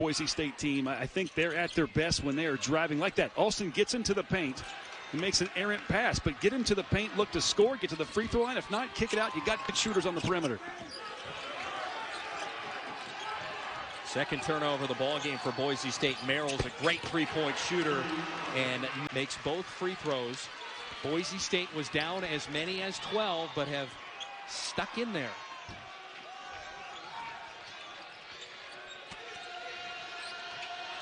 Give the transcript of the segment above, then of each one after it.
Boise State team, I think they're at their best when they are driving like that. Alston gets into the paint. He makes an errant pass, but get into the paint, look to score, get to the free throw line. If not, kick it out. You got good shooters on the perimeter. Second turnover of the ball game for Boise State. Merrill's a great three-point shooter and makes both free throws. Boise State was down as many as 12, but have stuck in there.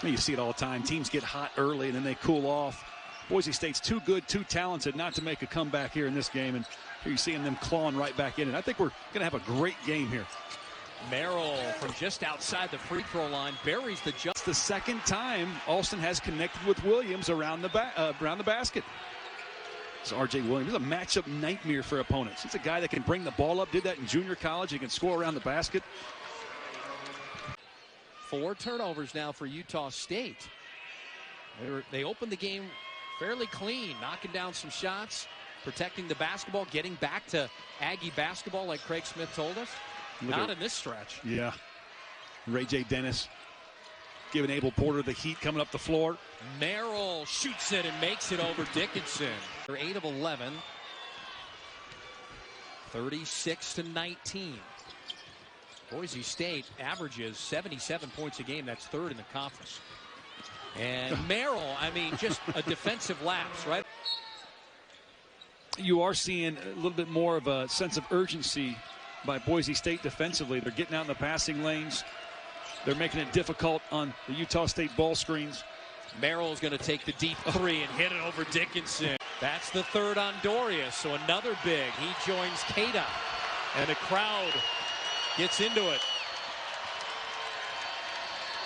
You see it all the time. Teams get hot early and then they cool off. Boise State's too good, too talented not to make a comeback here in this game. And here you're seeing them clawing right back in. And I think we're going to have a great game here. Merrill from just outside the free throw line buries the jump. It's the second time Alston has connected with Williams around the basket. So R.J. Williams is a matchup nightmare for opponents. He's a guy that can bring the ball up, did that in junior college. He can score around the basket. 4 turnovers now for Utah State. They opened the game fairly clean, knocking down some shots, protecting the basketball, getting back to Aggie basketball like Craig Smith told us. Not in this stretch. Yeah. Ray J. Dennis giving Abel Porter the heat coming up the floor. Merrill shoots it and makes it over Dickinson. They're 8 of 11. 36-19. Boise State averages 77 points a game. That's 3rd in the conference. And Merrill, I mean, just a defensive lapse, right? You are seeing a little bit more of a sense of urgency by Boise State defensively. They're getting out in the passing lanes. They're making it difficult on the Utah State ball screens. Merrill's going to take the deep 3 and hit it over Dickinson. That's the 3rd on Dorius, so another big. He joins Keita, and the crowd gets into it.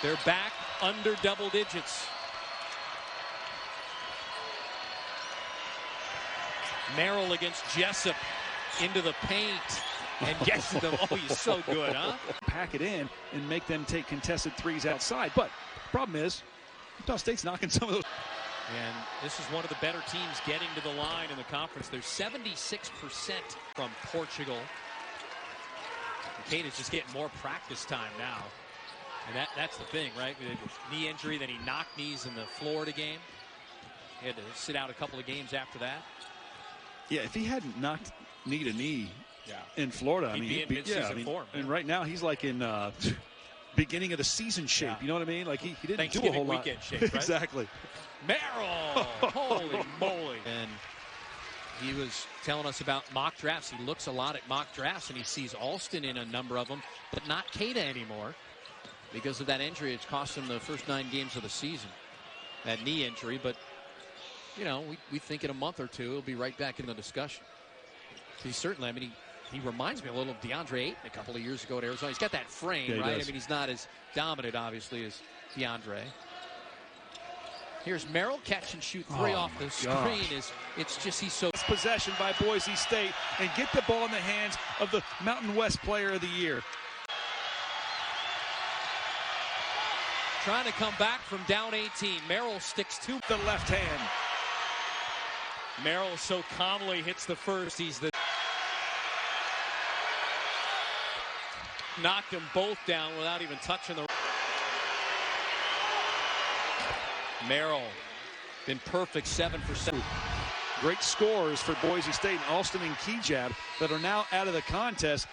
They're back under double digits. Merrill against Jessup into the paint and gets to them. Oh, he's so good, huh? Pack it in and make them take contested threes outside. But the problem is, Utah State's knocking some of those. And this is one of the better teams getting to the line in the conference. They're 76% from Portugal. Keita's just getting more practice time now. And that's the thing, right? With his knee injury, then he knocked knees in the Florida game. He had to sit out a couple of games after that. Yeah, if he hadn't knocked knee to knee in Florida, he'd be in mid-season form. And right now he's like in beginning of the season shape. Yeah. You know what I mean? Like he didn't do a whole lot. Weekend shape, right? Exactly. Merrill, holy moly! And he was telling us about mock drafts. He looks a lot at mock drafts, and he sees Alston in a number of them, but not Keita anymore because of that injury. It's cost him the first 9 games of the season, that knee injury. But you know, we think in a month or two he'll be right back in the discussion. He's certainly, I mean, he reminds me a little of DeAndre Ayton a couple of years ago at Arizona. He's got that frame, right? I mean, he's not as dominant, obviously, as DeAndre. Here's Merrill, catch and shoot 3 off the screen. It's just he's so. Possession by Boise State and get the ball in the hands of the Mountain West Player of the Year. Trying to come back from down 18. Merrill sticks to the left hand. Merrill so calmly hits the first. He's the knocked them both down without even touching the. Merrill been perfect, 7 for 7. Great scores for Boise State, Alston and Kejab that are now out of the contest.